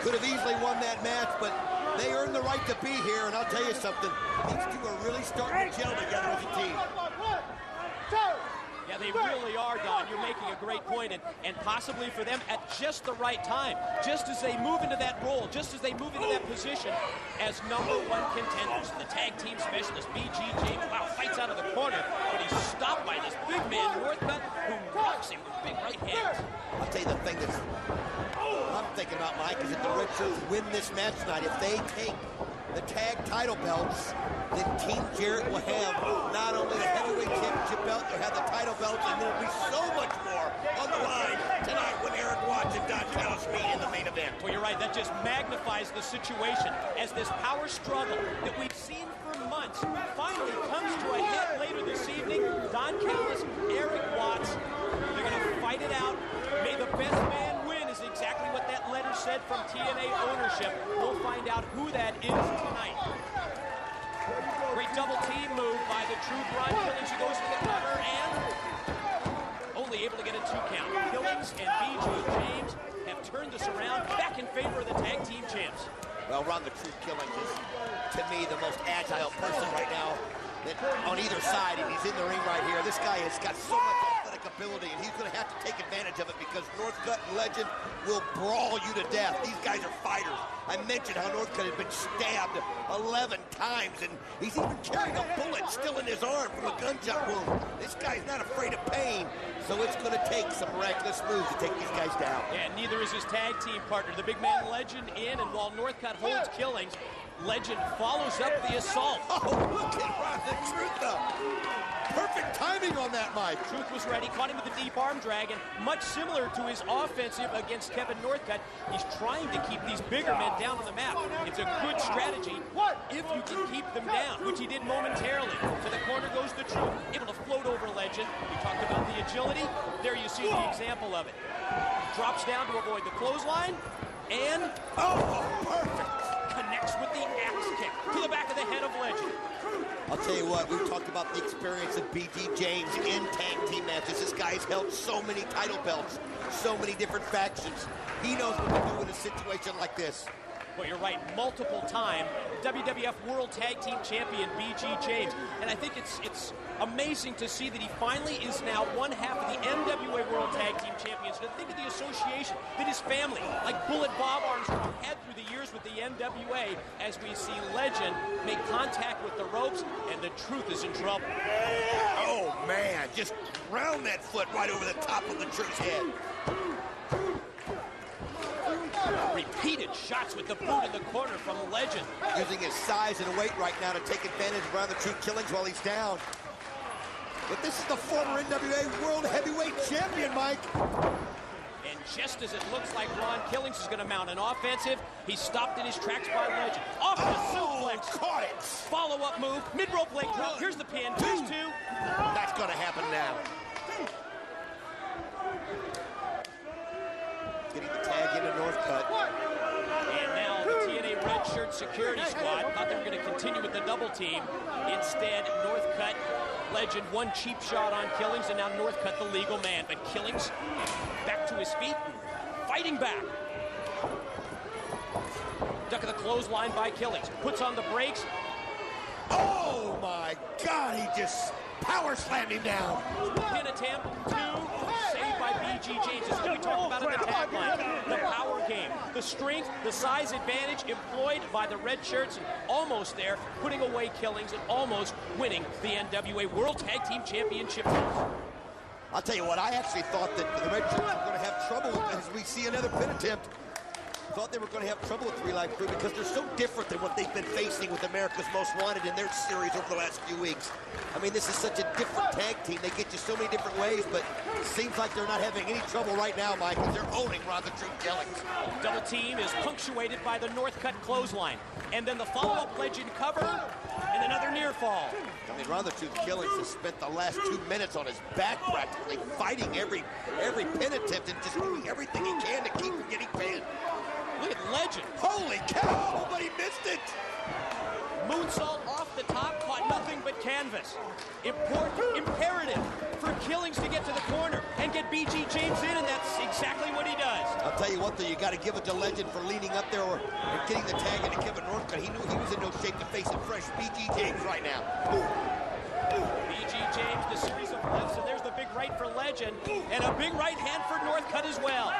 could have easily won that match, but they earned the right to be here, and I'll tell you something, these two are really starting to gel together as a team. Yeah, they really are, Don. You're making a great point, and possibly for them at just the right time, just as they move into that role, just as they move into that position as #1 contenders. The tag team specialist, B.G. James, wow, fights out of the corner, but he's stopped by this big man, Northcutt, who knocks him with big right hands. I'll tell you the thing that's I'm thinking about, Mike, is that the Red Shirts win this match tonight. If they take the tag title belts, then Team Jarrett will have not only the heavyweight championship belt, they'll have the title belts, and there'll be so much more on the line tonight when Eric Watts and Don Callis meet in the main event. Well, you're right. That just magnifies the situation as this power struggle that we've seen for months finally comes to a head later this evening. Don Callis, Eric Watts, they're going to fight it out. May the best man win is exactly what that letter said from TNA ownership. We'll find out who that is tonight. Great double team move by the Truth Ron Killings, who goes for the cover and only able to get a 2 count. Killings and B.G. James have turned this around back in favor of the tag team champs. Well, Ron the Truth Killings is, to me, the most agile person right now on either side, and he's in the ring right here. This guy has got so much athletic ability, and he's going to have to take advantage of it because Northcutt and Legend will brawl you to death. These guys are fighters. I mentioned how Northcutt has been stabbed 11 times, and he's even carrying a bullet still in his arm from a gunshot wound. This guy's not afraid of pain, so it's going to take some reckless moves to take these guys down. Yeah, neither is his tag team partner. The big man Legend in, and while Northcutt holds Killings, Legend follows up the assault. Oh, look at Ron the Truth, though. Perfect timing on that, Mike. Truth was ready, caught him with the deep arm drag, and much similar to his offensive against Kevin Northcutt, he's trying to keep these bigger men down on the map. It's a good strategy if you can keep them down, which he did momentarily. To the corner goes the Truth, able to float over Legend. We talked about the agility. There you see the example of it. Drops down to avoid the clothesline, and perfect. Connects with the axe kick to the back of the head of Legend. I'll tell you what, we've talked about the experience of B.G. James in tag team matches. This guy's held so many title belts, so many different factions. He knows what to do in a situation like this. Well, you're right, multiple time WWF World Tag Team Champion B.G. James. And I think it's amazing to see that he finally is now one half of the NWA World Tag Team Champions. And to think of the association that his family, like Bullet Bob Armstrong, had through the years with the NWA, as we see Legend make contact with the ropes, and the Truth is in trouble. Oh, man, just round that foot right over the top of the Truth's head. Repeated shots with the boot in the corner from Legend. Using his size and weight right now to take advantage of Ron the Truth Killings while he's down. But this is the former NWA World Heavyweight Champion, Mike. And just as it looks like Ron Killings is going to mount an offensive, he's stopped in his tracks by Legend. Off the suplex. Caught it. Follow-up move. Mid-rope leg drop. Here's the pin. 2. That's going to happen now. Getting the tag into Northcutt. And now the TNA Red Shirt Security Squad thought they were going to continue with the double team. Instead, Northcutt, Legend, one cheap shot on Killings, and now Northcutt the legal man. But Killings back to his feet, fighting back. Duck of the clothesline by Killings. Puts on the brakes. Oh my God, he just power slammed him down. Pin attempt, 2, saved by B.G. James. This is what we talked about in the tagline. The power game, the strength, the size advantage employed by the red shirts, and almost there, putting away Killings and almost winning the NWA World Tag Team Championship. I'll tell you what, I actually thought that the red shirts were going to have trouble as we see another pin attempt. Thought they were going to have trouble with 3 Live Crew because they're so different than what they've been facing with America's Most Wanted in their series over the last few weeks. I mean, this is such a different tag team. They get you so many different ways, but it seems like they're not having any trouble right now, Mike, because they're owning Ron the Truth Killings. Double team is punctuated by the Northcutt clothesline. And then the follow-up Legend cover, and another near fall. I mean, Ron the Truth Killings has spent the last 2 minutes on his back practically, fighting every pin attempt and just doing everything he can to keep from getting pinned. Look at Legend. Holy cow, nobody missed it. Moonsault off the top, caught nothing but canvas. Imperative for Killings to get to the corner and get B.G. James in, and that's exactly what he does. I'll tell you what, though, you got to give it to Legend for leaning up there and getting the tag into Kevin Northcutt. He knew he was in no shape to face a fresh B.G. James right now. B.G. James, the series of lefts, and there's the big right for Legend, and a big right hand for Northcutt as well.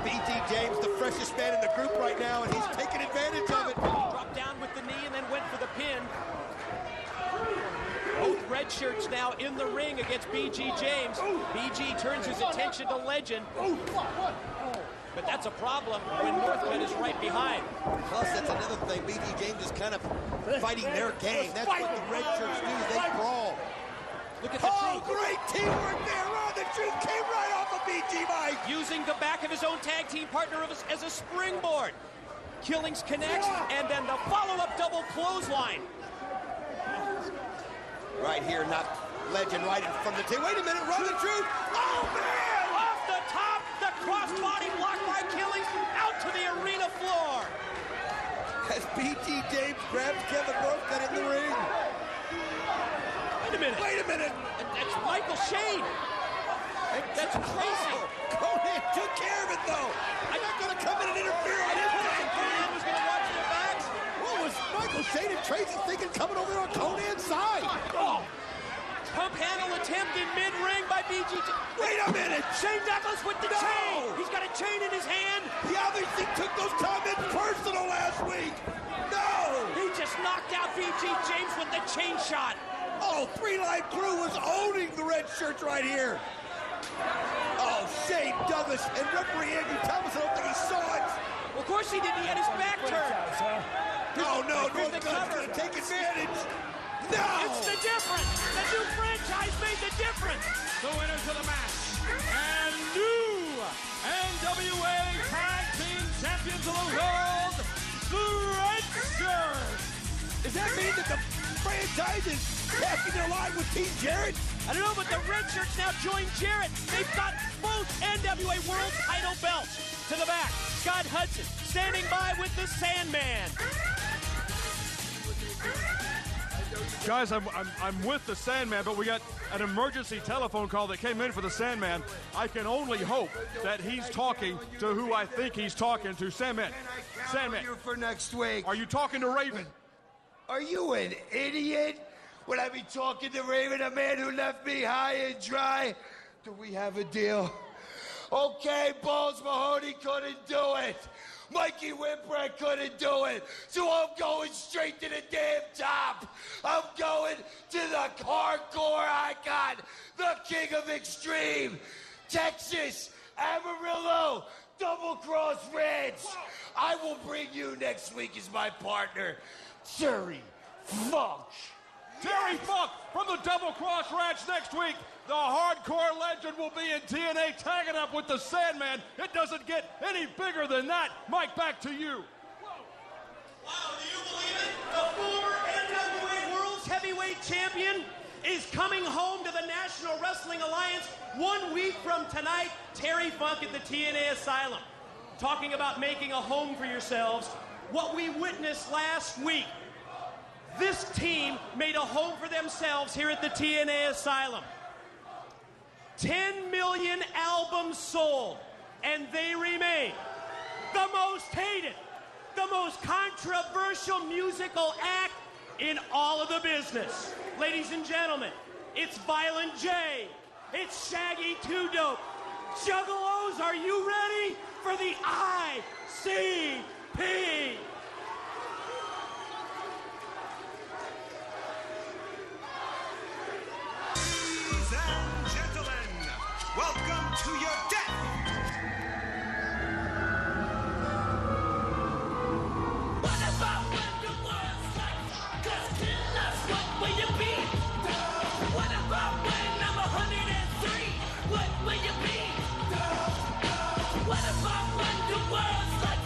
B.G. James, the freshest man in the group right now, and he's taking advantage of it. Dropped down with the knee and then went for the pin. Both red shirts now in the ring against B.G. James. B.G. turns his attention to Legend. But that's a problem when Northcutt is right behind. Plus, that's another thing. B.G. James is kind of fighting their game. That's what the red shirts do. They brawl. Look at the Truth. Great teamwork there. The Truth came right off of B.G. Mike. Using the back of his own tag team partner as a springboard. Killings connects, and then the follow-up double clothesline. Right here, not Legend right in from the team. Wait a minute, run the Truth. Oh, man! Off the top, the crossbody blocked by Killings, out to the arena floor. As B.G. James grabs Kevin Northcutt in the ring. Wait a minute. That's Michael Shane. That's crazy. Conan took care of it, though. I'm not going to come in and interfere on his tag. Conan was going to watch their backs. What was Michael Shane and Tracy thinking coming over on Conan's side? Oh. Pump handle attempt in mid-ring by B.G. Wait a minute. Shane Douglas with the chain. He's got a chain in his hand. He obviously took those comments personal last week. No. He just knocked out B.G. James with the chain shot. Oh, Three Live Crew was owning the red shirts right here. Oh, Shane Douglas and referee Andrew Thomas, I don't think he saw it. Well, of course he didn't. He had his back turned. Oh, no, Northcutt's going to take advantage. No! It's the difference. The new franchise made the difference. The winners of the match and new NWA Tag Team Champions of the World, the Red Shirts. Does that mean that the franchise is passing their line with Team Jarrett? I don't know, but the red shirts now join Jarrett. They've got both NWA World title belts. To the back, Scott Hudson standing by with the Sandman. Guys, I'm with the Sandman, but we got an emergency telephone call that came in for the Sandman. I can only hope that he's talking to who I think he's talking to. Sandman. Sandman. You for next week. Are you talking to Raven? Are you an idiot? Would I be talking to Raven, a man who left me high and dry? Do we have a deal? Okay, Balls Mahoney couldn't do it. Mikey Whipwreck couldn't do it. So I'm going straight to the damn top. I'm going to the hardcore icon, the king of extreme, Texas, Amarillo, Double Cross Ranch. I will bring you next week as my partner, Terry Funk. Terry Funk from the Double Cross Ranch next week. The hardcore legend will be in TNA tagging up with the Sandman. It doesn't get any bigger than that. Mike, back to you. Wow, do you believe it? The former NWA World's Heavyweight Champion is coming home to the National Wrestling Alliance 1 week from tonight. Terry Funk at the TNA Asylum. Talking about making a home for yourselves. What we witnessed last week. This team made a home for themselves here at the TNA Asylum. 10 million albums sold, and they remain the most hated, the most controversial musical act in all of the business. Ladies and gentlemen, it's Violent J, it's Shaggy 2 Dope. Juggalos, are you ready for the ICP? Welcome to your death! What about when the world's like, just kill us, what will you be? What about when I'm 103, what will you be? What about when the world's like,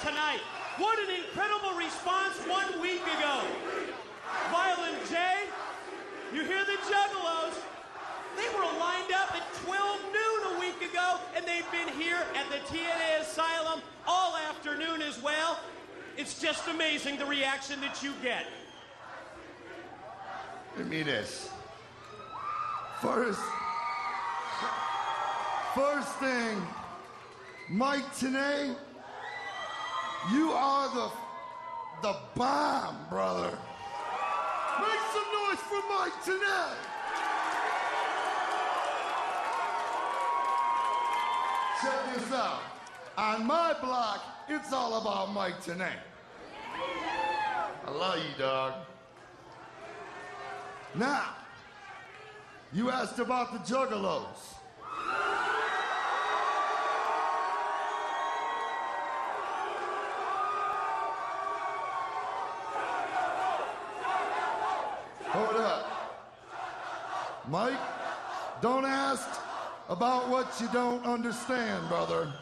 tonight. What an incredible response 1 week ago. Violent J, you hear the Juggalos? They were lined up at 12 noon a week ago, and they've been here at the TNA Asylum all afternoon as well. It's just amazing the reaction that you get. Give me this. First thing, Mike TNA, you are the bomb, brother. Make some noise for Mike TNA. Check this out. On my block, it's all about Mike TNA. I love you, dog. Now, you asked about the Juggalos. Hold up. Mike, don't ask about what you don't understand, brother.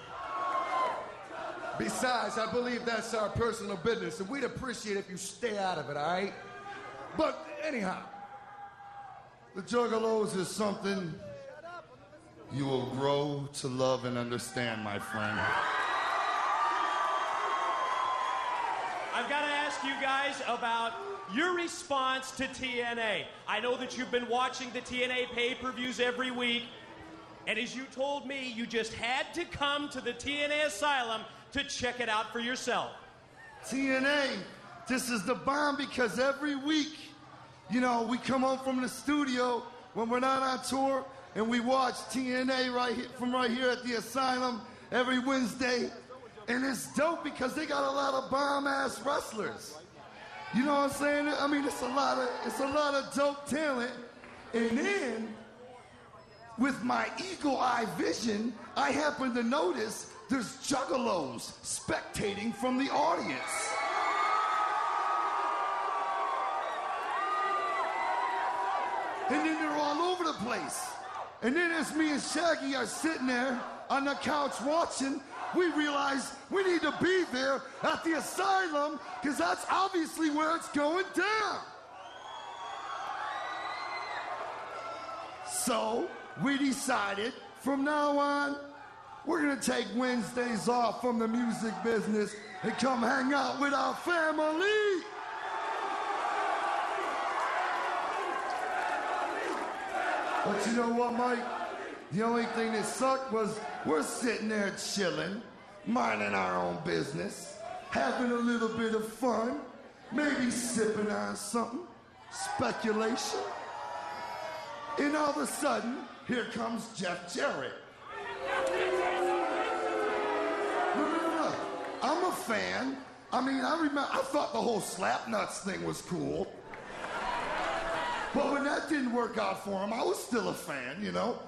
Besides, I believe that's our personal business, and we'd appreciate if you stay out of it, all right? But anyhow, the Juggalos is something you will grow to love and understand, my friend. I've got to ask you guys about your response to TNA. I know that you've been watching the TNA pay-per-views every week, and as you told me, you just had to come to the TNA Asylum to check it out for yourself. TNA, this is the bomb because every week, you know, we come home from the studio when we're not on tour, and we watch TNA right here at the Asylum every Wednesday, and it's dope because they got a lot of bomb-ass wrestlers. You know what I'm saying? I mean, it's a lot of dope talent. And then, with my eagle eye vision, I happen to notice there's Juggalos spectating from the audience. And then they're all over the place. And then as me and Shaggy are sitting there on the couch watching, we realize we need to be there at the Asylum because that's obviously where it's going down. So we decided from now on, we're gonna take Wednesdays off from the music business and come hang out with our family. But you know what, Mike? The only thing that sucked was we're sitting there chilling, minding our own business, having a little bit of fun, maybe sipping on something, speculation. And all of a sudden, here comes Jeff Jarrett. Look, I'm a fan. I mean, I thought the whole Slapnuts thing was cool. But when that didn't work out for him, I was still a fan, you know?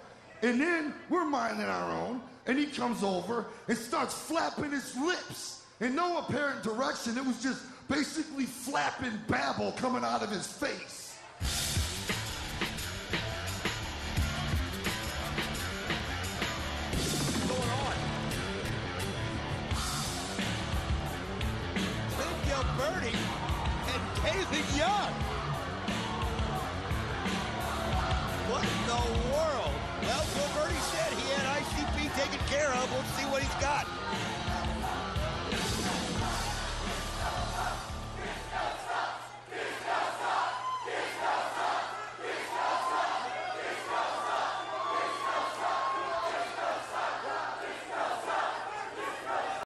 And then we're minding our own, and he comes over and starts flapping his lips in no apparent direction. It was just basically flapping babble coming out of his face. Birdie and David Young. What in the world? Well, Bill Birdie said he had ICP taken care of. We'll see what he's got.